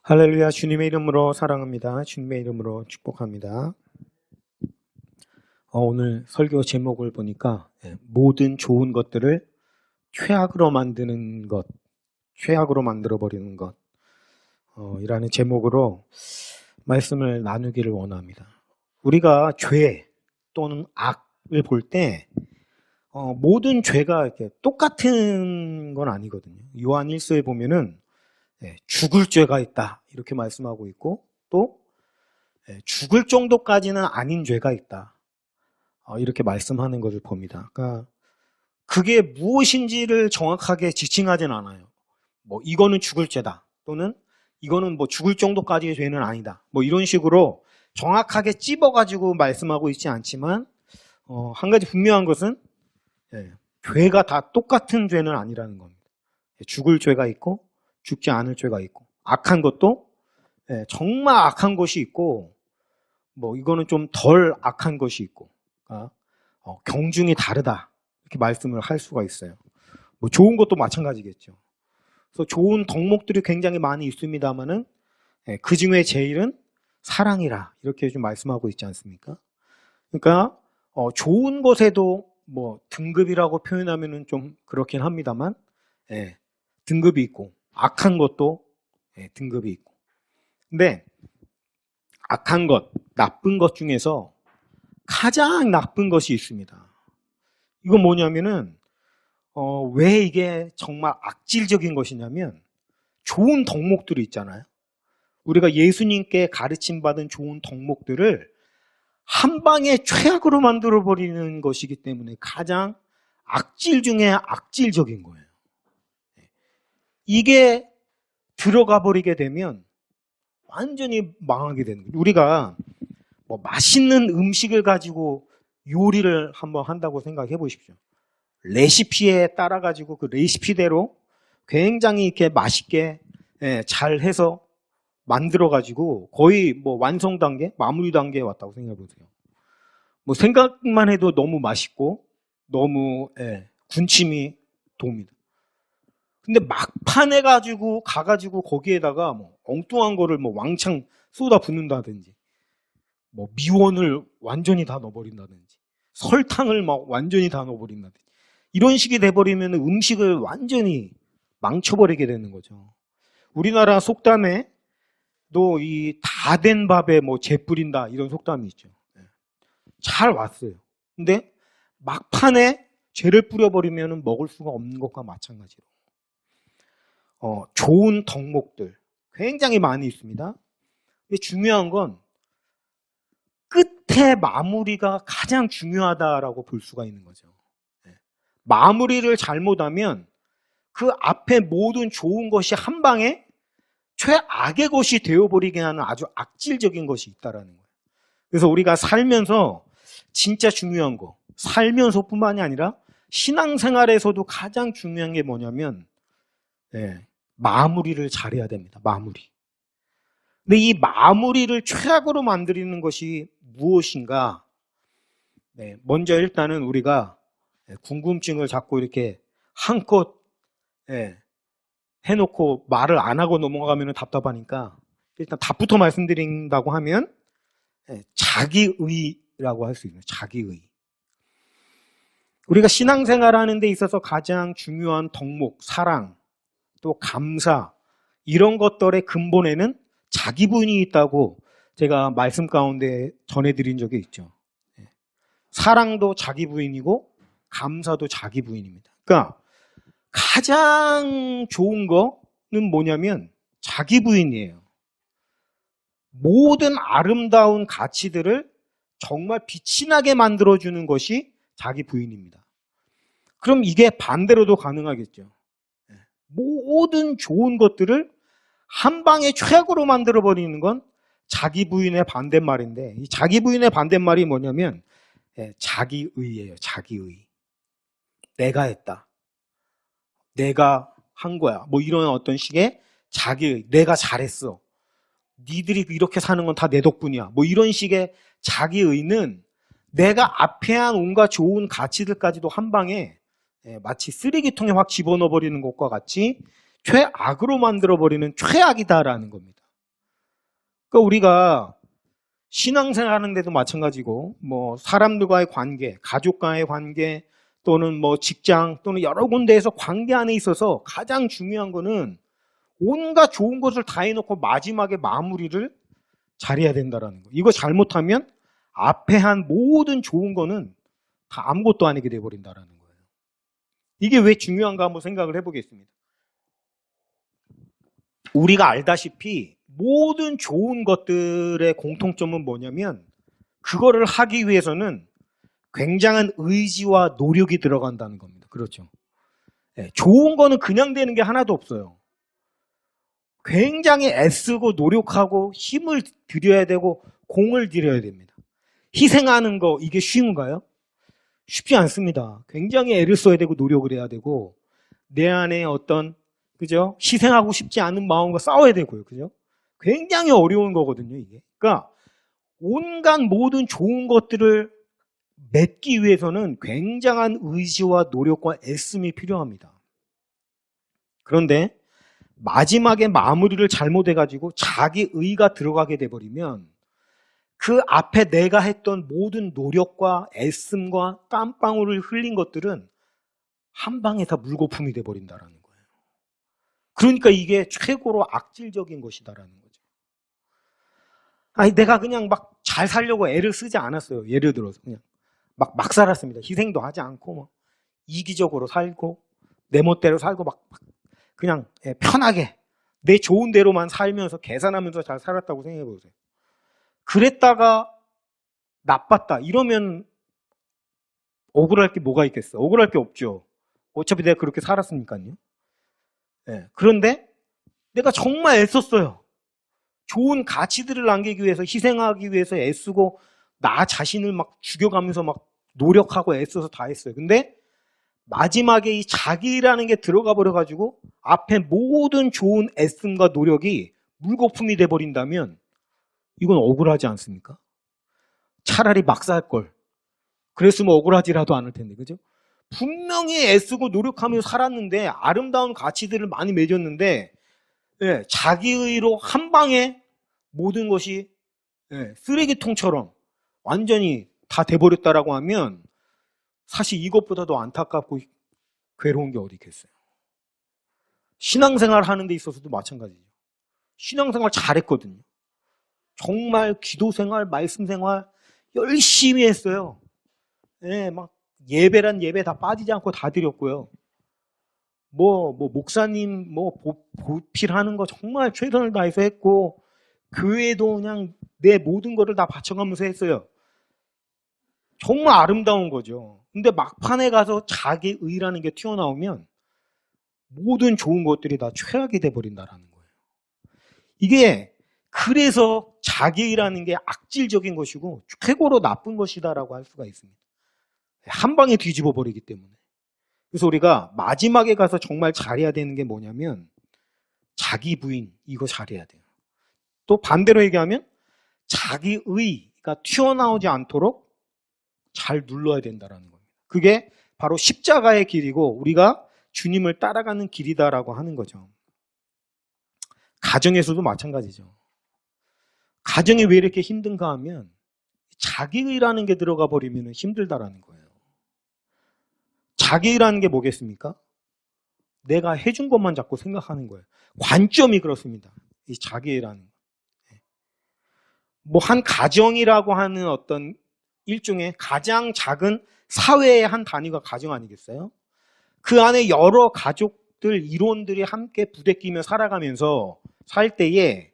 할렐루야. 주님의 이름으로 사랑합니다. 주님의 이름으로 축복합니다. 오늘 설교 제목을 보니까 모든 좋은 것들을 최악으로 만드는 것, 최악으로 만들어버리는 것 이라는 제목으로 말씀을 나누기를 원합니다. 우리가 죄 또는 악을 볼 때 모든 죄가 이렇게 똑같은 건 아니거든요. 요한 1서에 보면은 죽을 죄가 있다 이렇게 말씀하고 있고, 또 죽을 정도까지는 아닌 죄가 있다 이렇게 말씀하는 것을 봅니다. 그러니까 그게 무엇인지를 정확하게 지칭하진 않아요. 뭐 이거는 죽을 죄다, 또는 이거는 뭐 죽을 정도까지의 죄는 아니다, 뭐 이런 식으로 정확하게 찝어가지고 말씀하고 있지 않지만 한 가지 분명한 것은 죄가 다 똑같은 죄는 아니라는 겁니다. 죽을 죄가 있고 죽지 않을 죄가 있고, 악한 것도 정말 악한 것이 있고, 뭐 이거는 좀 덜 악한 것이 있고, 경중이 다르다 이렇게 말씀을 할 수가 있어요. 뭐 좋은 것도 마찬가지겠죠. 그래서 좋은 덕목들이 굉장히 많이 있습니다만은 그 중에 제일은 사랑이라 이렇게 좀 말씀하고 있지 않습니까? 그러니까 좋은 것에도 뭐 등급이라고 표현하면은 좀 그렇긴 합니다만 등급이 있고, 악한 것도 등급이 있고. 근데 악한 것, 나쁜 것 중에서 가장 나쁜 것이 있습니다. 이건 뭐냐면은 왜 이게 정말 악질적인 것이냐면, 좋은 덕목들이 있잖아요. 우리가 예수님께 가르침받은 좋은 덕목들을 한 방에 최악으로 만들어버리는 것이기 때문에 가장 악질 중에 악질적인 거예요. 이게 들어가 버리게 되면 완전히 망하게 되는 거예요. 우리가 뭐 맛있는 음식을 가지고 요리를 한번 한다고 생각해 보십시오. 레시피에 따라 가지고 그 레시피대로 굉장히 이렇게 맛있게 잘 해서 만들어 가지고 거의 뭐 완성 단계, 마무리 단계에 왔다고 생각해 보세요. 뭐 생각만 해도 너무 맛있고 너무 군침이 돕니다. 근데 막판에 가가지고 거기에다가 뭐 엉뚱한 거를 뭐 왕창 쏟아 붓는다든지, 뭐 미원을 완전히 다 넣어버린다든지, 설탕을 막 완전히 다 넣어버린다든지, 이런 식이 돼버리면 음식을 완전히 망쳐버리게 되는 거죠. 우리나라 속담에도 이 다 된 밥에 뭐 재 뿌린다 이런 속담이 있죠. 잘 왔어요. 근데 막판에 재를 뿌려버리면 먹을 수가 없는 것과 마찬가지로 좋은 덕목들 굉장히 많이 있습니다. 근데 중요한 건 끝에 마무리가 가장 중요하다라고 볼 수가 있는 거죠. 마무리를 잘못하면 그 앞에 모든 좋은 것이 한 방에 최악의 것이 되어버리게 하는 아주 악질적인 것이 있다라는 거예요. 그래서 우리가 살면서 진짜 중요한 거, 살면서뿐만이 아니라 신앙생활에서도 가장 중요한 게 뭐냐면 마무리를 잘해야 됩니다. 마무리. 근데 이 마무리를 최악으로 만드는 것이 무엇인가? 먼저 일단은 우리가 궁금증을 자꾸 이렇게 한껏 해놓고 말을 안 하고 넘어가면 답답하니까 일단 답부터 말씀드린다고 하면 자기의라고 할 수 있는 자기의. 우리가 신앙생활 하는 데 있어서 가장 중요한 덕목, 사랑, 또 감사, 이런 것들의 근본에는 자기 부인이 있다고 제가 말씀 가운데 전해드린 적이 있죠. 사랑도 자기 부인이고 감사도 자기 부인입니다. 그러니까 가장 좋은 거는 뭐냐면 자기 부인이에요. 모든 아름다운 가치들을 정말 빛이 나게 만들어주는 것이 자기 부인입니다. 그럼 이게 반대로도 가능하겠죠. 모든 좋은 것들을 한 방에 최악으로 만들어버리는 건 자기 부인의 반대말인데, 이 자기 부인의 반대말이 뭐냐면 자기의예요. 자기의. 내가 했다, 내가 한 거야, 뭐 이런 어떤 식의 자기의, 내가 잘했어, 니들이 이렇게 사는 건 다 내 덕분이야, 뭐 이런 식의 자기의는 내가 앞에 한 온갖 좋은 가치들까지도 한 방에 마치 쓰레기통에 확 집어넣어버리는 것과 같이 최악으로 만들어버리는 최악이다라는 겁니다. 그러니까 우리가 신앙생활 하는데도 마찬가지고, 뭐 사람들과의 관계, 가족과의 관계, 또는 뭐 직장, 또는 여러 군데에서 관계 안에 있어서 가장 중요한 거는 온갖 좋은 것을 다 해놓고 마지막에 마무리를 잘해야 된다라는 거. 이거 잘못하면 앞에 한 모든 좋은 거는 다 아무것도 아니게 돼버린다라는 거예요. 이게 왜 중요한가 한번 생각을 해보겠습니다. 우리가 알다시피 모든 좋은 것들의 공통점은 뭐냐면 그거를 하기 위해서는 굉장한 의지와 노력이 들어간다는 겁니다. 그렇죠? 네, 좋은 거는 그냥 되는 게 하나도 없어요. 굉장히 애쓰고 노력하고 힘을 들여야 되고 공을 들여야 됩니다. 희생하는 거 이게 쉬운가요? 쉽지 않습니다. 굉장히 애를 써야 되고 노력을 해야 되고 내 안에 어떤 그죠? 희생하고 싶지 않은 마음과 싸워야 되고요. 그죠? 굉장히 어려운 거거든요, 이게. 그러니까 온갖 모든 좋은 것들을 맺기 위해서는 굉장한 의지와 노력과 애씀이 필요합니다. 그런데 마지막에 마무리를 잘못해가지고 자기 의가 들어가게 돼버리면 그 앞에 내가 했던 모든 노력과 애씀과 땀방울을 흘린 것들은 한 방에 다 물거품이 돼버린다라는 거예요. 그러니까 이게 최고로 악질적인 것이다라는 거죠. 아니 내가 그냥 막 잘 살려고 애를 쓰지 않았어요. 예를 들어서 그냥 막 살았습니다. 희생도 하지 않고 막 이기적으로 살고 내 멋대로 살고 막 그냥 편하게 내 좋은 대로만 살면서 계산하면서 잘 살았다고 생각해 보세요. 그랬다가 나빴다 이러면 억울할 게 뭐가 있겠어? 억울할 게 없죠. 어차피 내가 그렇게 살았으니까요. 네. 그런데 내가 정말 애썼어요. 좋은 가치들을 남기기 위해서 희생하기 위해서 애쓰고 나 자신을 막 죽여가면서 막 노력하고 애써서 다 했어요. 근데 마지막에 이 자기라는 게 들어가 버려가지고 앞에 모든 좋은 애씀과 노력이 물거품이 돼버린다면 이건 억울하지 않습니까? 차라리 막 살 걸. 그랬으면 억울하지라도 않을 텐데, 그죠? 분명히 애쓰고 노력하며 살았는데 아름다운 가치들을 많이 맺었는데 자기의로 한 방에 모든 것이 쓰레기통처럼 완전히 다 돼버렸다라고 하면 사실 이것보다도 안타깝고 괴로운 게 어디 있겠어요. 신앙생활 하는 데 있어서도 마찬가지죠. 신앙생활 잘했거든요. 정말 기도생활, 말씀생활 열심히 했어요. 막 예배란 예배 다 빠지지 않고 다 드렸고요. 목사님 보필하는 거 정말 최선을 다해서 했고 교회도 그냥 내 모든 거를 다 바쳐가면서 했어요. 정말 아름다운 거죠. 근데 막판에 가서 자기 의라는 게 튀어나오면 모든 좋은 것들이 다 최악이 돼버린다라는 거예요. 이게 그래서 자기 의라는 게 악질적인 것이고 최고로 나쁜 것이다라고 할 수가 있습니다. 한 방에 뒤집어 버리기 때문에. 그래서 우리가 마지막에 가서 정말 잘해야 되는 게 뭐냐면 자기 부인 이거 잘해야 돼요. 또 반대로 얘기하면 자기 의가 튀어나오지 않도록 잘 눌러야 된다는 겁니다. 그게 바로 십자가의 길이고 우리가 주님을 따라가는 길이다라고 하는 거죠. 가정에서도 마찬가지죠. 가정이 왜 이렇게 힘든가 하면 자기의라는 게 들어가 버리면 힘들다라는 거예요. 자기의라는 게 뭐겠습니까? 내가 해준 것만 자꾸 생각하는 거예요. 관점이 그렇습니다. 이 자기의라는 거. 한 가정이라고 하는 어떤 일종의 가장 작은 사회의 한 단위가 가정 아니겠어요? 그 안에 여러 가족들, 이론들이 함께 부대끼며 살아가면서 살 때에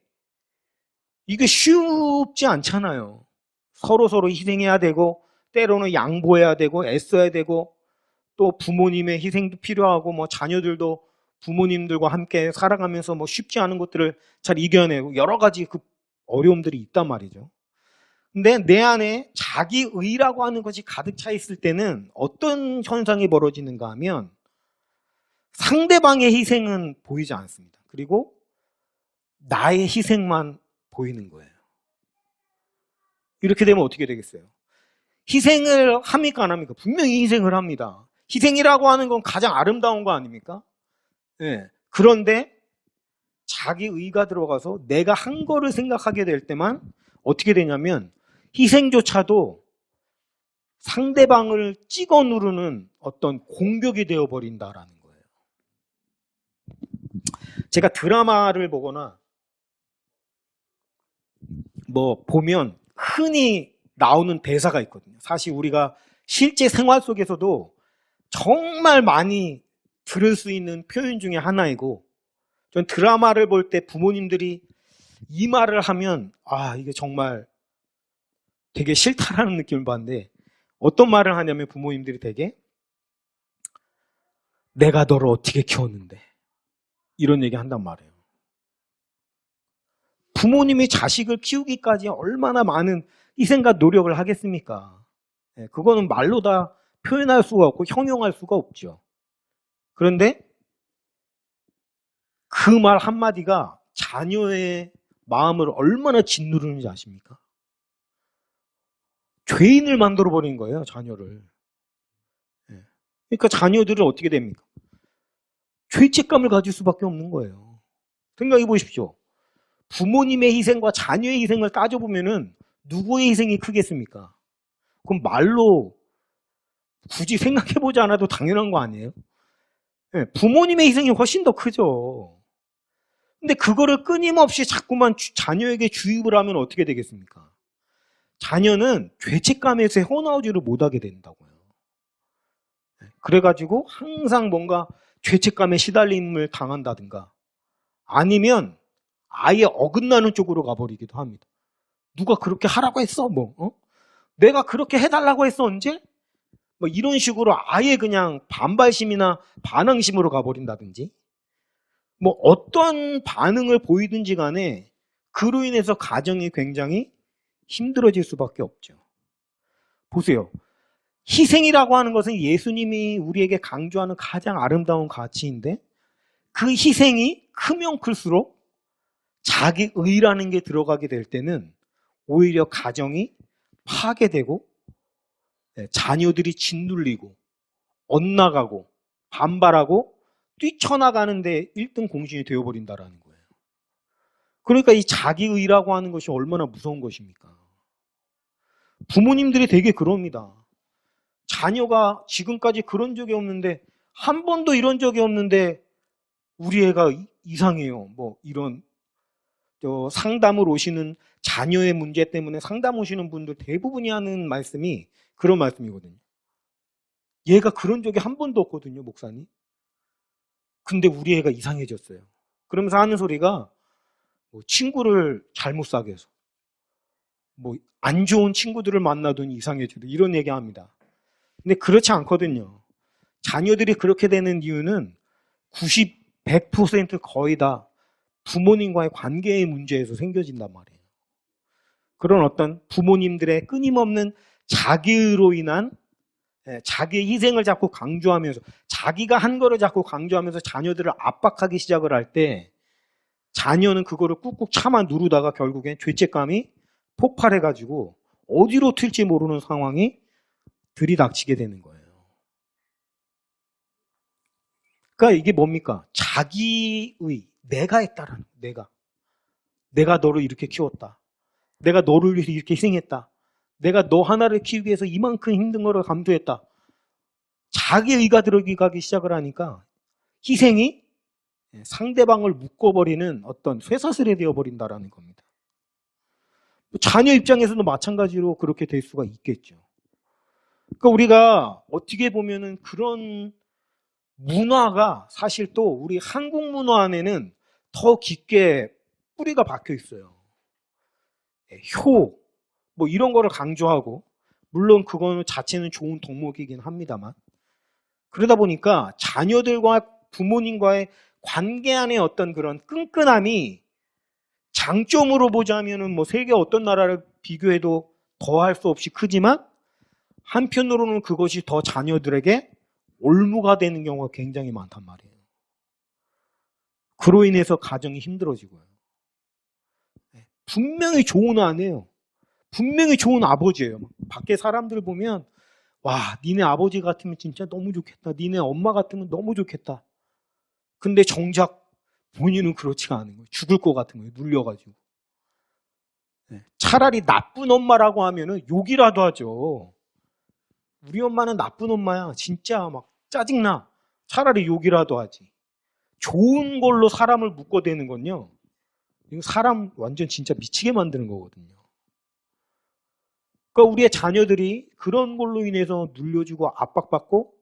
이게 쉽지 않잖아요. 서로 희생해야 되고 때로는 양보해야 되고 애써야 되고 또 부모님의 희생도 필요하고 자녀들도 부모님들과 함께 살아가면서 쉽지 않은 것들을 잘 이겨내고 여러 가지 그 어려움들이 있단 말이죠. 근데 내 안에 자기의라고 하는 것이 가득 차 있을 때는 어떤 현상이 벌어지는가 하면 상대방의 희생은 보이지 않습니다. 그리고 나의 희생만 보이는 거예요. 이렇게 되면 어떻게 되겠어요? 희생을 합니까 안 합니까? 분명히 희생을 합니다. 희생이라고 하는 건 가장 아름다운 거 아닙니까? 그런데 자기 의가 들어가서 내가 한 거를 생각하게 될 때만 어떻게 되냐면 희생조차도 상대방을 찍어 누르는 어떤 공격이 되어버린다라는 거예요. 제가 드라마를 보거나 뭐 보면 흔히 나오는 대사가 있거든요. 사실 우리가 실제 생활 속에서도 정말 많이 들을 수 있는 표현 중에 하나이고, 전 드라마를 볼 때 부모님들이 이 말을 하면 이게 정말 되게 싫다라는 느낌을 받는데, 어떤 말을 하냐면 부모님들이 되게 내가 너를 어떻게 키웠는데 이런 얘기 한단 말이에요. 부모님이 자식을 키우기까지 얼마나 많은 희생과 노력을 하겠습니까? 그거는 말로 다 표현할 수가 없고 형용할 수가 없죠. 그런데 그 말 한마디가 자녀의 마음을 얼마나 짓누르는지 아십니까? 죄인을 만들어버린 거예요, 자녀를. 그러니까 자녀들은 어떻게 됩니까? 죄책감을 가질 수밖에 없는 거예요. 생각해 보십시오. 부모님의 희생과 자녀의 희생을 따져보면은 누구의 희생이 크겠습니까? 그럼 말로 굳이 생각해보지 않아도 당연한 거 아니에요? 부모님의 희생이 훨씬 더 크죠. 근데 그거를 끊임없이 자꾸만 자녀에게 주입을 하면 어떻게 되겠습니까? 자녀는 죄책감에서 헤어나오지를 못하게 된다고요. 그래가지고 항상 뭔가 죄책감에 시달림을 당한다든가, 아니면 아예 어긋나는 쪽으로 가버리기도 합니다. 누가 그렇게 하라고 했어? 내가 그렇게 해달라고 했어 언제? 이런 식으로 아예 그냥 반발심이나 반항심으로 가버린다든지, 어떤 반응을 보이든지 간에 그로 인해서 가정이 굉장히 힘들어질 수밖에 없죠. 보세요. 희생이라고 하는 것은 예수님이 우리에게 강조하는 가장 아름다운 가치인데, 그 희생이 크면 클수록 자기 의라는 게 들어가게 될 때는 오히려 가정이 파괴되고 자녀들이 짓눌리고 엇나가고 반발하고 뛰쳐나가는데 1등 공신이 되어버린다는 거예요. 그러니까 이 자기의라고 하는 것이 얼마나 무서운 것입니까? 부모님들이 되게 그럽니다. 자녀가 지금까지 그런 적이 없는데, 한 번도 이런 적이 없는데 우리 애가 이상해요. 이런 상담을 오시는 자녀의 문제 때문에 상담 오시는 분들 대부분이 하는 말씀이 그런 말씀이거든요. 얘가 그런 적이 한 번도 없거든요, 목사님. 근데 우리 애가 이상해졌어요. 그러면서 하는 소리가 친구를 잘못 사귀해서 안 좋은 친구들을 만나더니 이상해지고 이런 얘기합니다. 근데 그렇지 않거든요. 자녀들이 그렇게 되는 이유는 100% 거의 다 부모님과의 관계의 문제에서 생겨진단 말이에요. 그런 어떤 부모님들의 끊임없는 자기로 인한 자기의 희생을 자꾸 강조하면서, 자기가 한 거를 자꾸 강조하면서 자녀들을 압박하기 시작을 할 때, 자녀는 그거를 꾹꾹 참아 누르다가 결국엔 죄책감이 폭발해가지고 어디로 튈지 모르는 상황이 들이닥치게 되는 거예요. 그러니까 이게 뭡니까? 자기의, 내가 했다라는, 내가 너를 이렇게 키웠다. 내가 너를 위해서 이렇게 희생했다. 내가 너 하나를 키우기 위해서 이만큼 힘든 거를 감수했다. 자기 의가 들어가기 시작을 하니까 희생이 상대방을 묶어버리는 어떤 쇠사슬이 되어버린다는 겁니다. 자녀 입장에서도 마찬가지로 그렇게 될 수가 있겠죠. 그러니까 우리가 어떻게 보면은 그런 문화가 사실 또 우리 한국 문화 안에는 더 깊게 뿌리가 박혀 있어요. 효, 이런 거를 강조하고, 물론 그거는 자체는 좋은 덕목이긴 합니다만, 그러다 보니까 자녀들과 부모님과의 관계 안에 어떤 그런 끈끈함이 장점으로 보자면은 세계 어떤 나라를 비교해도 더할 수 없이 크지만, 한편으로는 그것이 더 자녀들에게 올무가 되는 경우가 굉장히 많단 말이에요. 그로 인해서 가정이 힘들어지고요. 분명히 좋은 아내예요. 분명히 좋은 아버지예요. 밖에 사람들 보면 와, 니네 아버지 같으면 진짜 너무 좋겠다. 니네 엄마 같으면 너무 좋겠다. 근데 정작 본인은 그렇지가 않은 거예요. 죽을 것 같은 거예요. 눌려가지고. 차라리 나쁜 엄마라고 하면은 욕이라도 하죠. 우리 엄마는 나쁜 엄마야. 진짜 막 짜증나. 차라리 욕이라도 하지. 좋은 걸로 사람을 묶어대는 건요. 이거 사람 완전 진짜 미치게 만드는 거거든요. 그러니까 우리의 자녀들이 그런 걸로 인해서 눌려주고 압박받고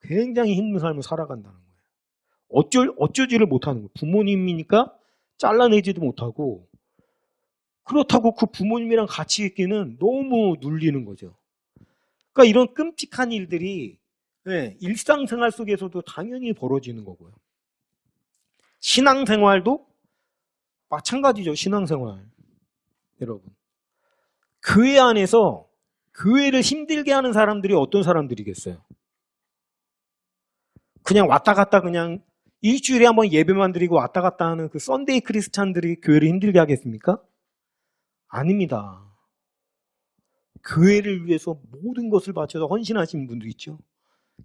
굉장히 힘든 삶을 살아간다는 거예요. 어쩌지를 못하는 거예요. 부모님이니까 잘라내지도 못하고, 그렇다고 그 부모님이랑 같이 있기는 너무 눌리는 거죠. 그러니까 이런 끔찍한 일들이 일상생활 속에서도 당연히 벌어지는 거고요. 신앙생활도 마찬가지죠. 신앙생활. 여러분, 교회 안에서 교회를 힘들게 하는 사람들이 어떤 사람들이겠어요? 그냥 왔다 갔다 그냥 일주일에 한번 예배만 드리고 왔다 갔다 하는 그 썬데이 크리스찬들이 교회를 힘들게 하겠습니까? 아닙니다. 교회를 위해서 모든 것을 바쳐서 헌신하신 분도 있죠.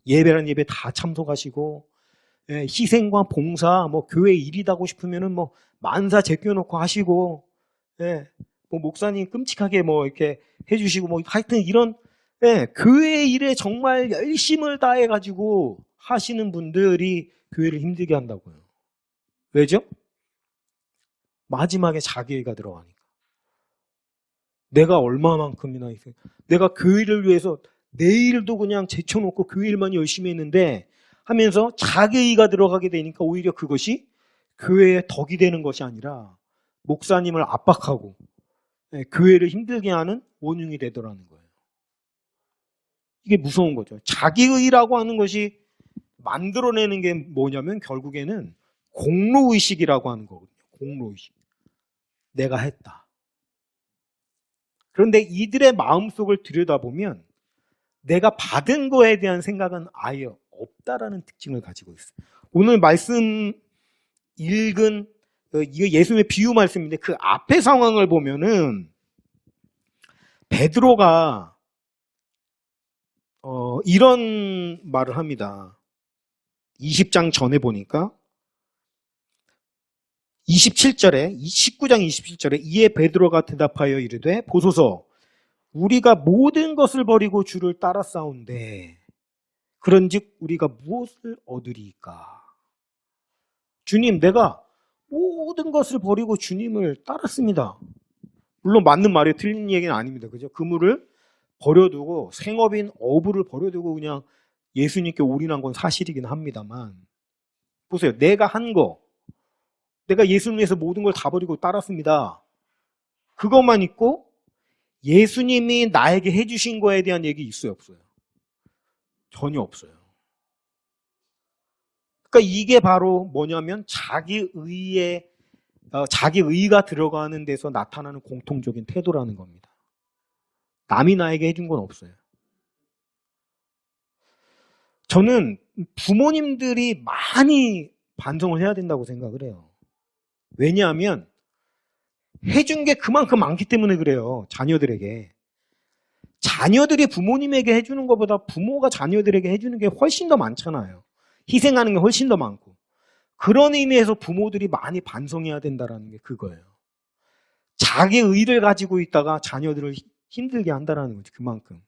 예배란 예배 다 참석하시고, 희생과 봉사, 뭐 교회 일이다고 싶으면은 뭐 만사 제껴놓고 하시고, 뭐 목사님 끔찍하게 뭐 이렇게 해주시고, 뭐 하여튼 이런 교회 일에 정말 열심을 다해가지고 하시는 분들이 교회를 힘들게 한다고요. 왜죠? 마지막에 자기애가 들어가니까. 내가 얼마만큼이나 있어요. 내가 교회를 위해서 내일도 그냥 제쳐놓고 교회 일만 열심히 했는데 하면서 자기애가 들어가게 되니까 오히려 그것이 교회의 덕이 되는 것이 아니라 목사님을 압박하고 교회를 힘들게 하는 원흉이 되더라는 거예요. 이게 무서운 거죠. 자기의라고 하는 것이 만들어내는 게 뭐냐면 결국에는 공로의식이라고 하는 거거든요. 공로의식. 내가 했다. 그런데 이들의 마음속을 들여다보면 내가 받은 거에 대한 생각은 아예 없다라는 특징을 가지고 있어요. 오늘 말씀 읽은 이거 예수님의 비유 말씀인데 그 앞의 상황을 보면은 베드로가 이런 말을 합니다. 20장 전에 보니까 27절에 19장 27절에 이에 베드로가 대답하여 이르되 보소서 우리가 모든 것을 버리고 주를 따랐사온데 그런즉 우리가 무엇을 얻으리까? 주님, 내가 모든 것을 버리고 주님을 따랐습니다. 물론 맞는 말이에요. 틀린 얘기는 아닙니다. 그죠? 그물을 버려두고 생업인 어부를 버려두고 그냥 예수님께 올인한 건 사실이긴 합니다만 보세요. 내가 한 거, 내가 예수님 위해서 모든 걸 다 버리고 따랐습니다. 그것만 있고 예수님이 나에게 해주신 거에 대한 얘기 있어요? 없어요? 전혀 없어요. 그러니까 이게 바로 뭐냐면 자기의가 들어가는 데서 나타나는 공통적인 태도라는 겁니다. 남이 나에게 해준 건 없어요. 저는 부모님들이 많이 반성을 해야 된다고 생각을 해요. 왜냐하면 해준 게 그만큼 많기 때문에 그래요. 자녀들에게. 자녀들이 부모님에게 해주는 것보다 부모가 자녀들에게 해주는 게 훨씬 더 많잖아요. 희생하는 게 훨씬 더 많고. 그런 의미에서 부모들이 많이 반성해야 된다는 게 그거예요. 자기 의를 가지고 있다가 자녀들을 힘들게 한다는 거지. 그만큼.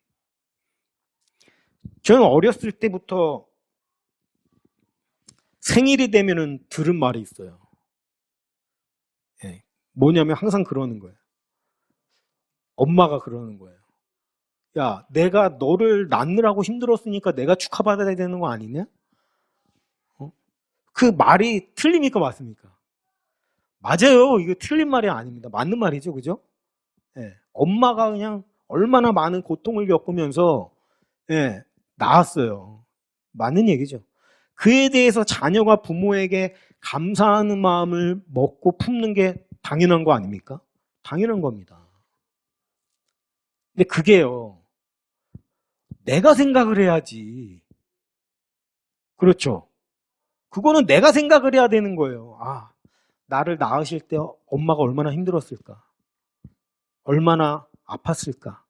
저는 어렸을 때부터 생일이 되면은 들은 말이 있어요. 뭐냐면 항상 그러는 거예요. 엄마가 그러는 거예요. 야, 내가 너를 낳느라고 힘들었으니까 내가 축하받아야 되는 거 아니냐? 그 말이 틀립니까? 맞습니까? 맞아요. 이거 틀린 말이 아닙니다. 맞는 말이죠. 그죠? 엄마가 그냥 얼마나 많은 고통을 겪으면서 낳았어요. 맞는 얘기죠. 그에 대해서 자녀가 부모에게 감사하는 마음을 먹고 품는 게 당연한 거 아닙니까? 당연한 겁니다. 근데 그게요, 내가 생각을 해야지. 그렇죠. 그거는 내가 생각을 해야 되는 거예요. 아, 나를 낳으실 때 엄마가 얼마나 힘들었을까? 얼마나 아팠을까?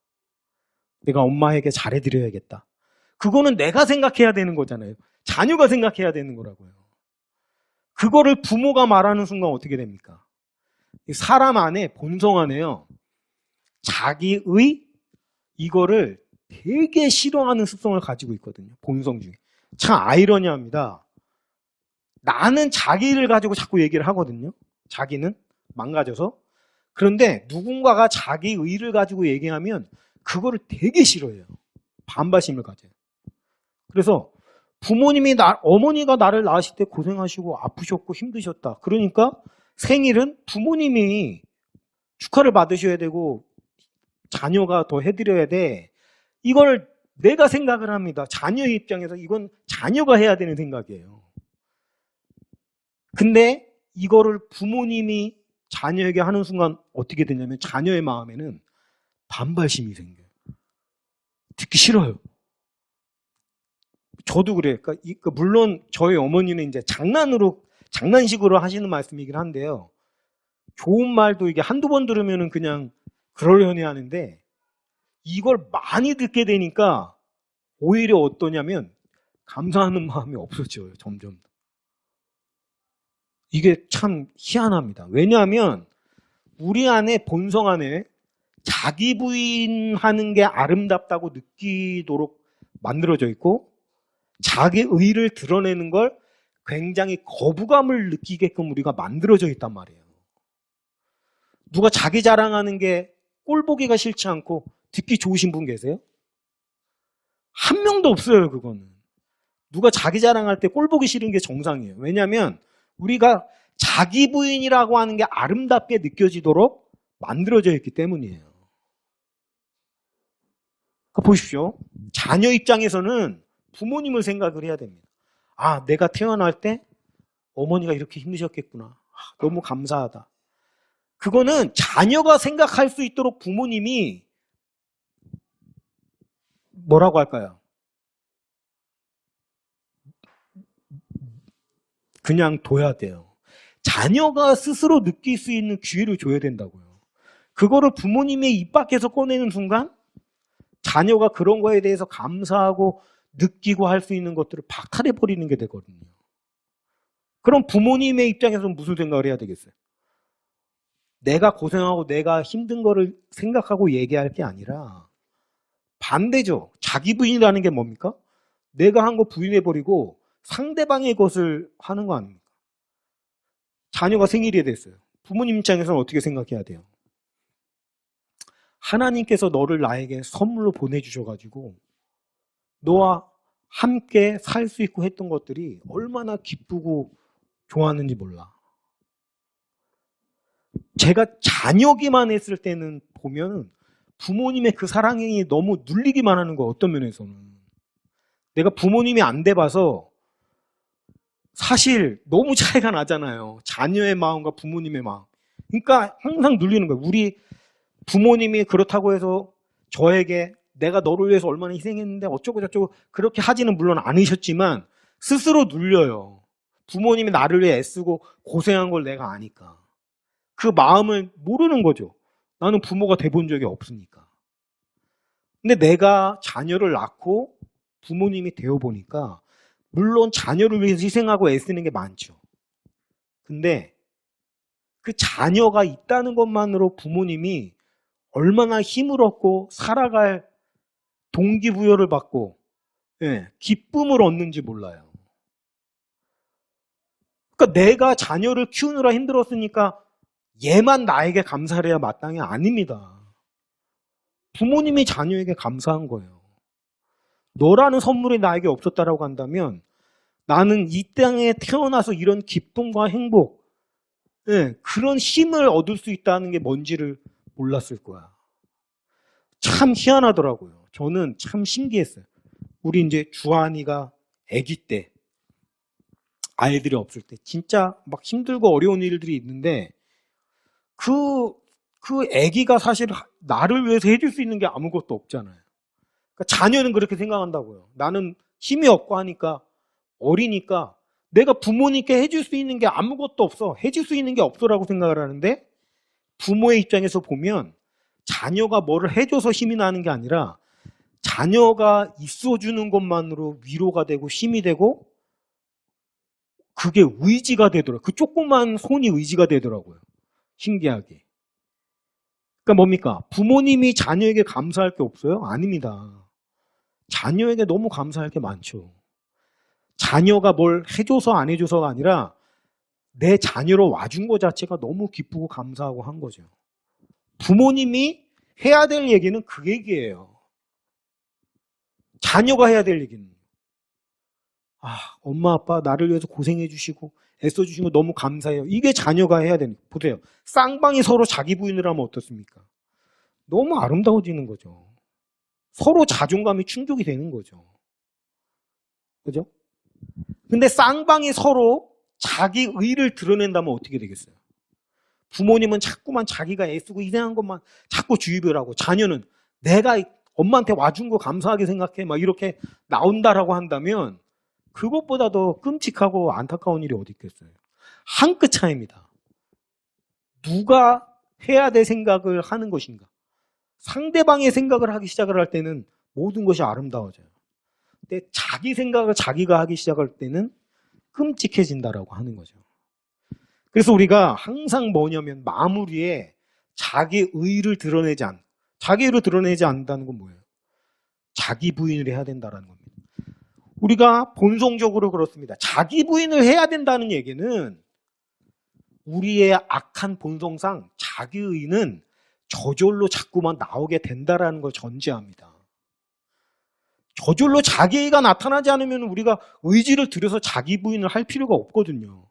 내가 엄마에게 그거를 부모가 말하는 순간 어떻게 됩니까? 사람 안에, 본성 안에요, 자기의 이거를 되게 싫어하는 습성을 가지고 있거든요. 본성 중에. 참 아이러니합니다. 나는 자기를 가지고 자꾸 얘기를 하거든요. 자기는 망가져서. 그런데 누군가가 자기 의를 가지고 얘기하면 그거를 되게 싫어해요. 반발심을 가져요. 그래서 부모님이 어머니가 나를 낳으실 때 고생하시고 아프셨고 힘드셨다. 그러니까 생일은 부모님이 축하를 받으셔야 되고 자녀가 더 해드려야 돼. 이걸 내가 생각을 합니다. 자녀의 입장에서 이건 자녀가 해야 되는 생각이에요. 근데 이거를 부모님이 자녀에게 하는 순간 어떻게 되냐면 자녀의 마음에는 반발심이 생겨요. 듣기 싫어요. 저도 그래요. 그러니까 물론 저희 어머니는 이제 장난식으로 하시는 말씀이긴 한데요. 좋은 말도 이게 한두 번 들으면은 그냥 그러려니 하는데 이걸 많이 듣게 되니까 오히려 어떠냐면 감사하는 마음이 없어져요. 점점. 이게 참 희한합니다. 왜냐하면 우리 안에 본성 안에 자기 부인하는 게 아름답다고 느끼도록 만들어져 있고 자기 의를 드러내는 걸 굉장히 거부감을 느끼게끔 우리가 만들어져 있단 말이에요. 누가 자기 자랑하는 게 꼴보기가 싫지 않고 듣기 좋으신 분 계세요? 한 명도 없어요. 그거는. 누가 자기 자랑할 때 꼴보기 싫은 게 정상이에요. 왜냐하면 우리가 자기 부인이라고 하는 게 아름답게 느껴지도록 만들어져 있기 때문이에요. 그러니까 보십시오. 자녀 입장에서는 부모님을 생각을 해야 됩니다. 아, 내가 태어날 때 어머니가 이렇게 힘드셨겠구나. 너무 감사하다. 그거는 자녀가 생각할 수 있도록 부모님이 뭐라고 할까요? 그냥 둬야 돼요. 자녀가 스스로 느낄 수 있는 기회를 줘야 된다고요. 그거를 부모님의 입 밖에서 꺼내는 순간 자녀가 그런 거에 대해서 감사하고 느끼고 할 수 있는 것들을 박탈해버리는 게 되거든요. 그럼 부모님의 입장에서는 무슨 생각을 해야 되겠어요? 내가 고생하고 내가 힘든 거를 생각하고 얘기할 게 아니라 반대죠. 자기 부인이라는 게 뭡니까? 내가 한 거 부인해버리고 상대방의 것을 하는 거 아닙니까? 자녀가 생일이 됐어요. 부모님 입장에서는 어떻게 생각해야 돼요? 하나님께서 너를 나에게 선물로 보내주셔가지고 너와 함께 살 수 있고 했던 것들이 얼마나 기쁘고 좋았는지 몰라. 제가 자녀기만 했을 때는 보면 부모님의 그 사랑이 너무 눌리기만 하는 거예요. 어떤 면에서는. 내가 부모님이 안 돼봐서 사실 너무 차이가 나잖아요. 자녀의 마음과 부모님의 마음. 그러니까 항상 눌리는 거예요. 우리 부모님이 그렇다고 해서 저에게 내가 너를 위해서 얼마나 희생했는데 어쩌고 저쩌고 그렇게 하지는 물론 않으셨지만 스스로 눌려요. 부모님이 나를 위해 애쓰고 고생한 걸 내가 아니까. 그 마음을 모르는 거죠. 나는 부모가 돼본 적이 없으니까. 근데 내가 자녀를 낳고 부모님이 되어보니까 물론 자녀를 위해서 희생하고 애쓰는 게 많죠. 근데 그 자녀가 있다는 것만으로 부모님이 얼마나 힘을 얻고 살아갈 동기부여를 받고 기쁨을 얻는지 몰라요. 그러니까 내가 자녀를 키우느라 힘들었으니까 얘만 나에게 감사를 해야 마땅히 아닙니다. 부모님이 자녀에게 감사한 거예요. 너라는 선물이 나에게 없었다라고 한다면 나는 이 땅에 태어나서 이런 기쁨과 행복, 그런 힘을 얻을 수 있다는 게 뭔지를 몰랐을 거야. 참 희한하더라고요. 저는 참 신기했어요. 우리 이제 주한이가 아기 때, 아이들이 없을 때 진짜 막 힘들고 어려운 일들이 있는데 그 아기가 사실 나를 위해서 해줄 수 있는 게 아무것도 없잖아요. 그러니까 자녀는 그렇게 생각한다고요. 나는 힘이 없고 하니까 어리니까 내가 부모님께 해줄 수 있는 게 아무것도 없어. 해줄 수 있는 게 없어라고 생각을 하는데 부모의 입장에서 보면 자녀가 뭐를 해줘서 힘이 나는 게 아니라 자녀가 있어주는 것만으로 위로가 되고 힘이 되고 그게 의지가 되더라고요. 그 조그만 손이 의지가 되더라고요. 신기하게. 그러니까 뭡니까? 부모님이 자녀에게 감사할 게 없어요? 아닙니다. 자녀에게 너무 감사할 게 많죠. 자녀가 뭘 해줘서 안 해줘서가 아니라 내 자녀로 와준 것 자체가 너무 기쁘고 감사하고 한 거죠. 부모님이 해야 될 얘기는 그 얘기예요. 자녀가 해야 될 얘기는. 엄마 아빠 나를 위해서 고생해 주시고 애써 주신 거 너무 감사해요. 이게 자녀가 해야 되는. 보세요. 쌍방이 서로 자기 부인을 하면 어떻습니까? 너무 아름다워지는 거죠. 서로 자존감이 충족이 되는 거죠. 그죠? 근데 쌍방이 서로 자기 의를 드러낸다면 어떻게 되겠어요? 부모님은 자꾸만 자기가 애쓰고 이상한 것만 자꾸 주입을 하고, 자녀는 내가 엄마한테 와준 거 감사하게 생각해 막 이렇게 나온다라고 한다면 그것보다 더 끔찍하고 안타까운 일이 어디 있겠어요. 한 끗 차이입니다. 누가 해야 될 생각을 하는 것인가. 상대방의 생각을 하기 시작을 할 때는 모든 것이 아름다워져요. 근데 자기 생각을 자기가 하기 시작할 때는 끔찍해진다라고 하는 거죠. 그래서 우리가 항상 뭐냐면 마무리에 자기 의를 드러내지 않는다는 건 뭐예요? 자기 부인을 해야 된다는 겁니다. 우리가 본성적으로 그렇습니다. 자기 부인을 해야 된다는 얘기는 우리의 악한 본성상 자기 의는 저절로 자꾸만 나오게 된다는 걸 전제합니다. 저절로 자기가 나타나지 않으면 우리가 의지를 들여서 자기 부인을 할 필요가 없거든요.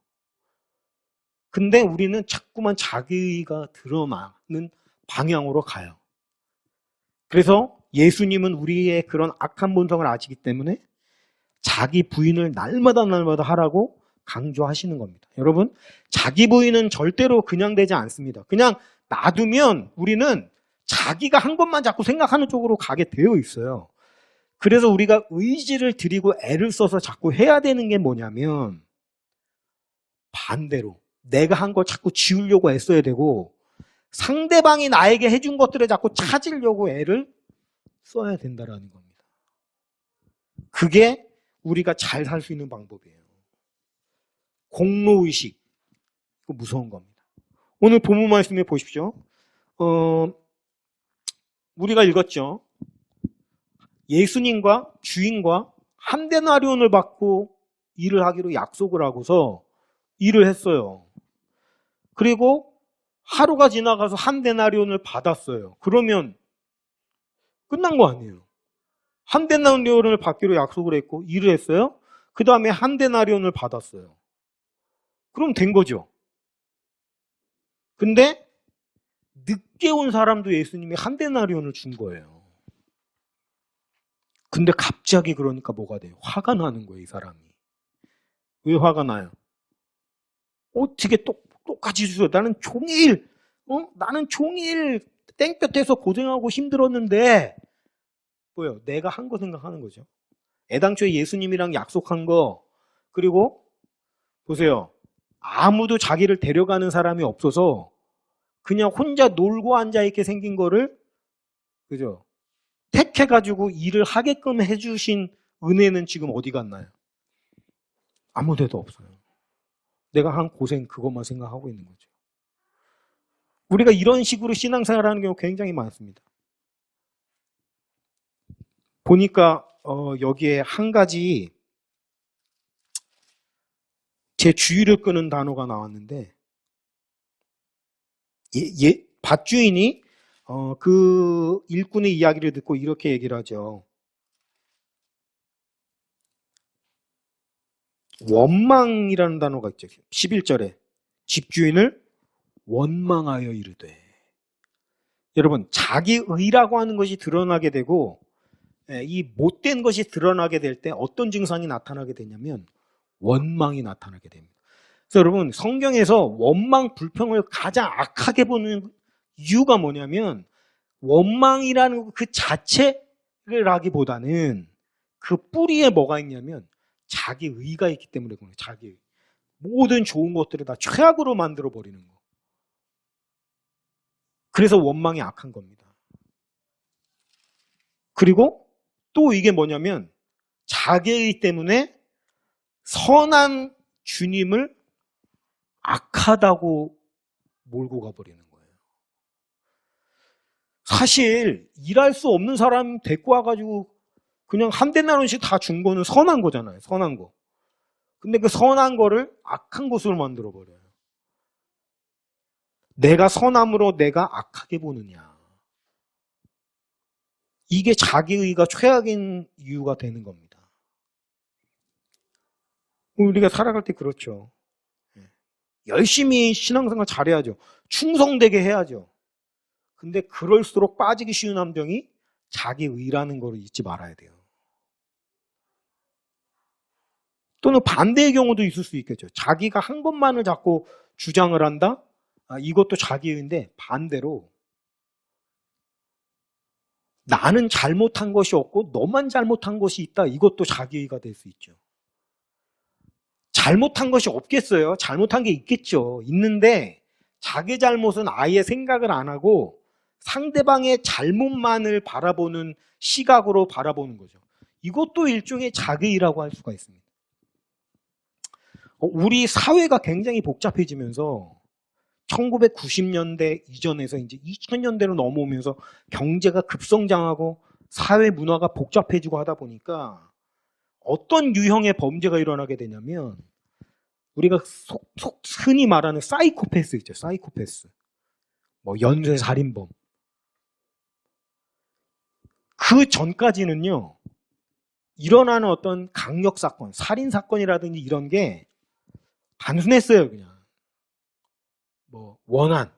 근데 우리는 자꾸만 자기가 드러나는 방향으로 가요. 그래서 예수님은 우리의 그런 악한 본성을 아시기 때문에 자기 부인을 날마다 하라고 강조하시는 겁니다. 여러분, 자기 부인은 절대로 그냥 되지 않습니다. 그냥 놔두면 우리는 자기가 한 것만 자꾸 생각하는 쪽으로 가게 되어 있어요. 그래서 우리가 의지를 들이고 애를 써서 자꾸 해야 되는 게 뭐냐면 반대로 내가 한 걸 자꾸 지우려고 애써야 되고 상대방이 나에게 해준 것들을 자꾸 찾으려고 애를 써야 된다는 겁니다. 그게 우리가 잘 살 수 있는 방법이에요. 공로의식. 이거 무서운 겁니다. 오늘 본문 말씀에 보십시오. 우리가 읽었죠. 예수님과 주인과 한 데나리온을 받고 일을 하기로 약속을 하고서 일을 했어요. 그리고 하루가 지나가서 한 데나리온을 받았어요. 그러면 끝난 거 아니에요. 한 데나리온을 받기로 약속을 했고 일을 했어요. 그 다음에 한 데나리온을 받았어요. 그럼 된 거죠. 근데 늦게 온 사람도 예수님이 한 데나리온을 준 거예요. 근데 갑자기 그러니까 뭐가 돼요? 화가 나는 거예요, 이 사람이. 왜 화가 나요? 어떻게 똑같이 주세요. 나는 종일 땡볕에서 고생하고 힘들었는데 뭐예요? 내가 한 거 생각하는 거죠. 애당초에 예수님이랑 약속한 거, 그리고 보세요. 아무도 자기를 데려가는 사람이 없어서 그냥 혼자 놀고 앉아있게 생긴 거를, 그죠? 택해가지고 일을 하게끔 해주신 은혜는 지금 어디 갔나요? 아무 데도 없어요. 내가 한 고생 그것만 생각하고 있는 거죠. 우리가 이런 식으로 신앙생활하는 경우 굉장히 많습니다. 보니까 여기에 한 가지 제 주의를 끄는 단어가 나왔는데, 밭주인이 그 일꾼의 이야기를 듣고 이렇게 얘기를 하죠. 원망이라는 단어가 있죠. 11절에 집주인을 원망하여 이르되. 여러분, 자기 의라고 하는 것이 드러나게 되고 이 못된 것이 드러나게 될 때 어떤 증상이 나타나게 되냐면 원망이 나타나게 됩니다. 그래서 여러분, 성경에서 원망, 불평을 가장 악하게 보는 이유가 뭐냐면 원망이라는 그 자체를 하기보다는 그 뿌리에 뭐가 있냐면 자기 의가 있기 때문에 그런 거예요. 자기 의. 모든 좋은 것들을 다 최악으로 만들어 버리는 거. 그래서 원망이 악한 겁니다. 그리고 또 이게 뭐냐면 자기의 때문에 선한 주님을 악하다고 몰고 가버리는 거예요. 사실 일할 수 없는 사람 데리고 와가지고 그냥 한 대나론씩 다 준 거는 선한 거잖아요. 선한 거. 근데 그 선한 거를 악한 것으로 만들어버려요. 내가 선함으로 내가 악하게 보느냐. 이게 자기의가 최악인 이유가 되는 겁니다. 우리가 살아갈 때 그렇죠. 열심히 신앙생활 잘해야죠. 충성되게 해야죠. 근데 그럴수록 빠지기 쉬운 함정이 자기의라는 걸 잊지 말아야 돼요. 또는 반대의 경우도 있을 수 있겠죠. 자기가 한 것만을 자꾸 주장을 한다? 이것도 자기의인데 반대로 나는 잘못한 것이 없고 너만 잘못한 것이 있다. 이것도 자기의가 될 수 있죠. 잘못한 것이 없겠어요. 잘못한 게 있겠죠. 있는데 자기 잘못은 아예 생각을 안 하고 상대방의 잘못만을 바라보는 시각으로 바라보는 거죠. 이것도 일종의 자기의라고 할 수가 있습니다. 우리 사회가 굉장히 복잡해지면서 1990년대 이전에서 이제 2000년대로 넘어오면서 경제가 급성장하고 사회 문화가 복잡해지고 하다 보니까 어떤 유형의 범죄가 일어나게 되냐면 우리가 흔히 말하는 사이코패스 있죠. 사이코패스. 뭐 연쇄살인범. 그 전까지는요. 일어나는 어떤 강력사건, 살인사건이라든지 이런 게 단순했어요. 그냥. 뭐 원한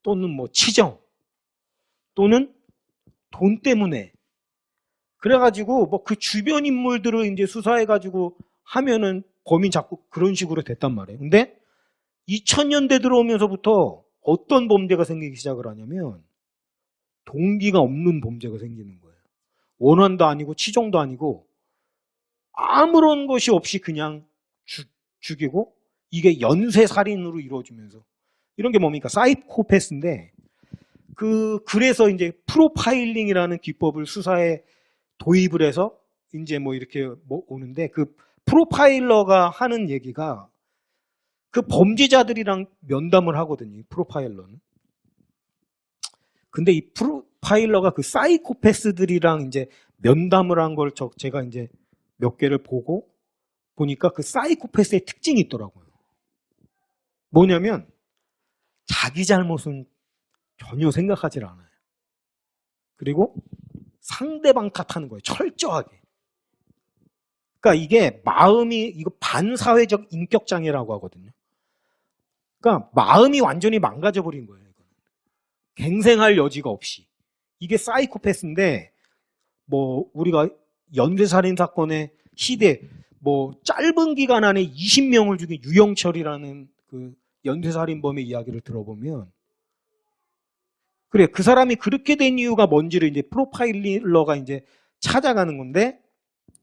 또는 뭐 치정 또는 돈 때문에 그래가지고 뭐 그 주변 인물들을 이제 수사해가지고 하면은 범인 잡고 그런 식으로 됐단 말이에요. 근데 2000년대 들어오면서부터 어떤 범죄가 생기기 시작을 하냐면 동기가 없는 범죄가 생기는 거예요. 원한도 아니고 치정도 아니고 아무런 것이 없이 그냥 죽이고 이게 연쇄살인으로 이루어지면서 이런 게 뭡니까? 사이코패스인데 그래서 이제 프로파일링이라는 기법을 수사에 도입을 해서 이제 뭐 이렇게 뭐 오는데 그 프로파일러가 하는 얘기가 그 범죄자들이랑 면담을 하거든요. 이 프로파일러는. 근데 이 프로파일러가 그 사이코패스들이랑 이제 면담을 한 걸 제가 이제 몇 개를 보고 보니까 그 사이코패스의 특징이 있더라고요. 뭐냐면 자기 잘못은 전혀 생각하지 않아요. 그리고 상대방 탓하는 거예요. 철저하게. 그러니까 이게 마음이 이거 반사회적 인격장애라고 하거든요. 그러니까 마음이 완전히 망가져 버린 거예요. 갱생할 여지가 없이. 이게 사이코패스인데 뭐 우리가 연쇄살인 사건의 시대 뭐 짧은 기간 안에 20명을 죽인 유영철이라는 그 연쇄살인범의 이야기를 들어보면 그래 그 사람이 그렇게 된 이유가 뭔지를 이제 프로파일러가 이제 찾아가는 건데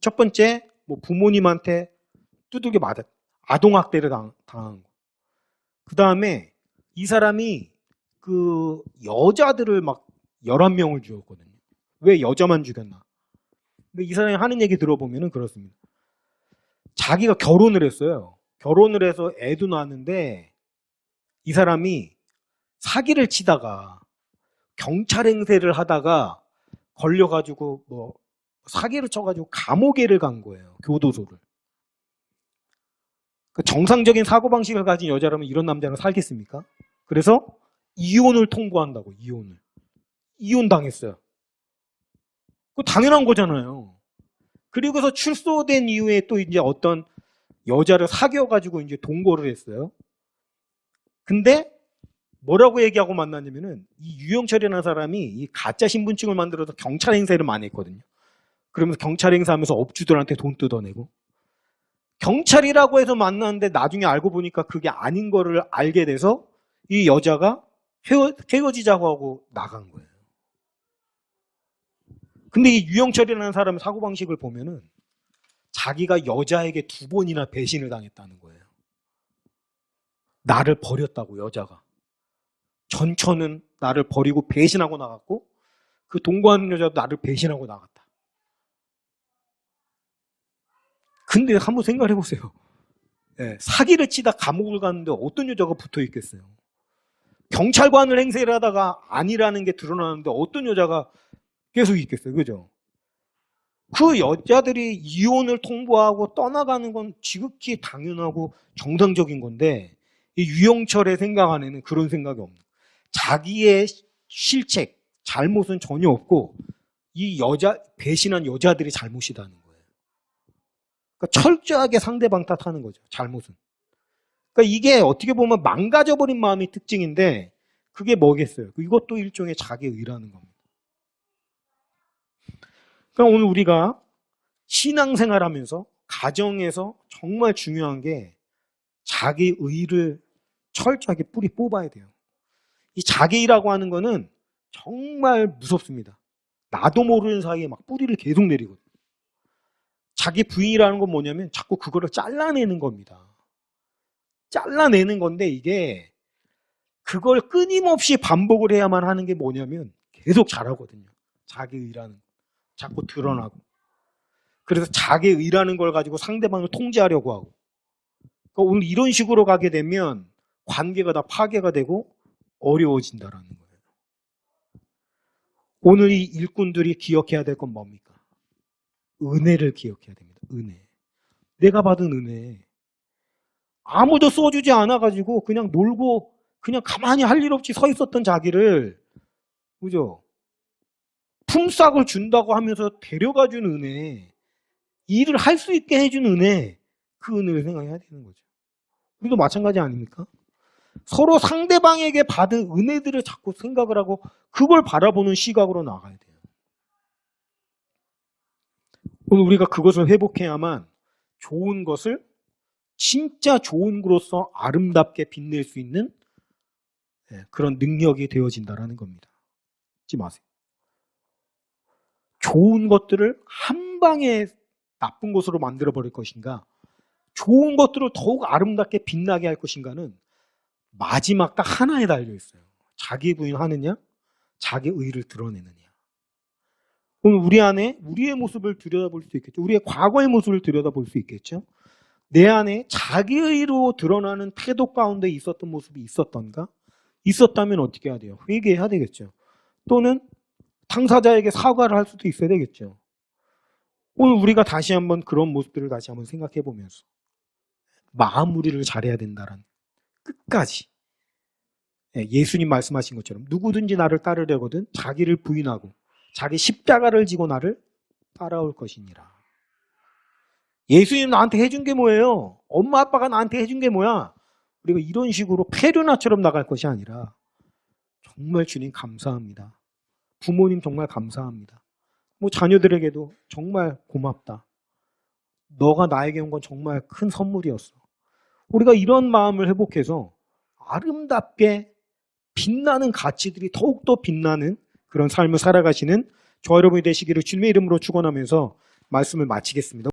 첫 번째 뭐 부모님한테 두들겨 맞아 아동학대를 당한 거. 그 다음에 이 사람이 그 여자들을 막 11명을 죽였거든요. 왜 여자만 죽였나? 근데 이 사람이 하는 얘기 들어보면은 그렇습니다. 자기가 결혼을 했어요. 결혼을 해서 애도 낳았는데 이 사람이 사기를 치다가 경찰 행세를 하다가 걸려가지고 뭐 사기를 쳐가지고 감옥에를 간 거예요. 교도소를. 정상적인 사고방식을 가진 여자라면 이런 남자랑 살겠습니까? 그래서 이혼을 통보한다고. 이혼 당했어요. 그거 당연한 거잖아요. 그리고서 출소된 이후에 또 이제 어떤 여자를 사귀어가지고 이제 동거를 했어요. 근데 뭐라고 얘기하고 만났냐면은 이 유영철이라는 사람이 이 가짜 신분증을 만들어서 경찰 행세를 많이 했거든요. 그러면서 경찰 행사하면서 업주들한테 돈 뜯어내고 경찰이라고 해서 만났는데 나중에 알고 보니까 그게 아닌 거를 알게 돼서 이 여자가 헤어지자고 하고 나간 거예요. 근데 이 유영철이라는 사람의 사고방식을 보면은 자기가 여자에게 2번이나 배신을 당했다는 거예요. 나를 버렸다고 여자가. 전처는 나를 버리고 배신하고 나갔고 그 동거하는 여자도 나를 배신하고 나갔다. 근데 한번 생각해 보세요. 사기를 치다 감옥을 갔는데 어떤 여자가 붙어 있겠어요? 경찰관을 행세를 하다가 아니라는 게 드러나는데 어떤 여자가 계속 있겠어요? 그죠? 그 여자들이 이혼을 통보하고 떠나가는 건 지극히 당연하고 정상적인 건데, 이 유영철의 생각 안에는 그런 생각이 없는 거예요. 자기의 실책, 잘못은 전혀 없고 이 배신한 여자들이 잘못이라는 거예요. 그러니까 철저하게 상대방 탓하는 거죠. 잘못은. 그러니까 이게 어떻게 보면 망가져버린 마음이 특징인데, 그게 뭐겠어요? 이것도 일종의 자기의라는 겁니다. 그러니까 오늘 우리가 신앙생활하면서 가정에서 정말 중요한 게 자기의를 철저하게 뿌리 뽑아야 돼요. 이 자기의라고 하는 거는 정말 무섭습니다. 나도 모르는 사이에 막 뿌리를 계속 내리거든요. 자기 부인이라는 건 뭐냐면 자꾸 그거를 잘라내는 겁니다. 잘라내는 건데, 이게 그걸 끊임없이 반복을 해야만 하는 게 뭐냐면 계속 잘하거든요. 자기의라는 거. 자꾸 드러나고. 그래서 자기의라는 걸 가지고 상대방을 통제하려고 하고. 그러니까 오늘 이런 식으로 가게 되면 관계가 다 파괴가 되고 어려워진다라는 거예요. 오늘 이 일꾼들이 기억해야 될 건 뭡니까? 은혜를 기억해야 됩니다. 은혜. 내가 받은 은혜. 아무도 써주지 않아가지고 그냥 놀고 그냥 가만히 할 일 없이 서 있었던 자기를, 그죠? 품삯을 준다고 하면서 데려가준 은혜, 일을 할 수 있게 해준 은혜, 그 은혜를 생각해야 되는 거죠. 우리도 마찬가지 아닙니까? 서로 상대방에게 받은 은혜들을 자꾸 생각을 하고 그걸 바라보는 시각으로 나가야 돼요. 오늘 우리가 그것을 회복해야만 좋은 것을 진짜 좋은 것으로서 아름답게 빛낼 수 있는 그런 능력이 되어진다는 겁니다. 잊지 마세요. 좋은 것들을 한 방에 나쁜 것으로 만들어버릴 것인가, 좋은 것들을 더욱 아름답게 빛나게 할 것인가는 마지막 딱 하나에 달려있어요. 자기 부인하느냐, 자기 의를 드러내느냐. 오늘 우리 안에 우리의 모습을 들여다볼 수 있겠죠. 우리의 과거의 모습을 들여다볼 수 있겠죠. 내 안에 자기의로 드러나는 태도 가운데 있었던 모습이 있었던가? 있었다면 어떻게 해야 돼요? 회개해야 되겠죠. 또는 당사자에게 사과를 할 수도 있어야 되겠죠. 오늘 우리가 다시 한번 그런 모습들을 다시 한번 생각해 보면서 마무리를 잘해야 된다는, 끝까지 예수님 말씀하신 것처럼 누구든지 나를 따르려거든 자기를 부인하고 자기 십자가를 지고 나를 따라올 것이니라. 예수님 나한테 해준 게 뭐예요? 엄마 아빠가 나한테 해준 게 뭐야? 우리가 이런 식으로 페르나처럼 나갈 것이 아니라 정말 주님 감사합니다. 부모님 정말 감사합니다. 자녀들에게도 정말 고맙다. 너가 나에게 온 건 정말 큰 선물이었어. 우리가 이런 마음을 회복해서 아름답게 빛나는 가치들이 더욱더 빛나는 그런 삶을 살아가시는 저와 여러분이 되시기를 주님의 이름으로 축원하면서 말씀을 마치겠습니다.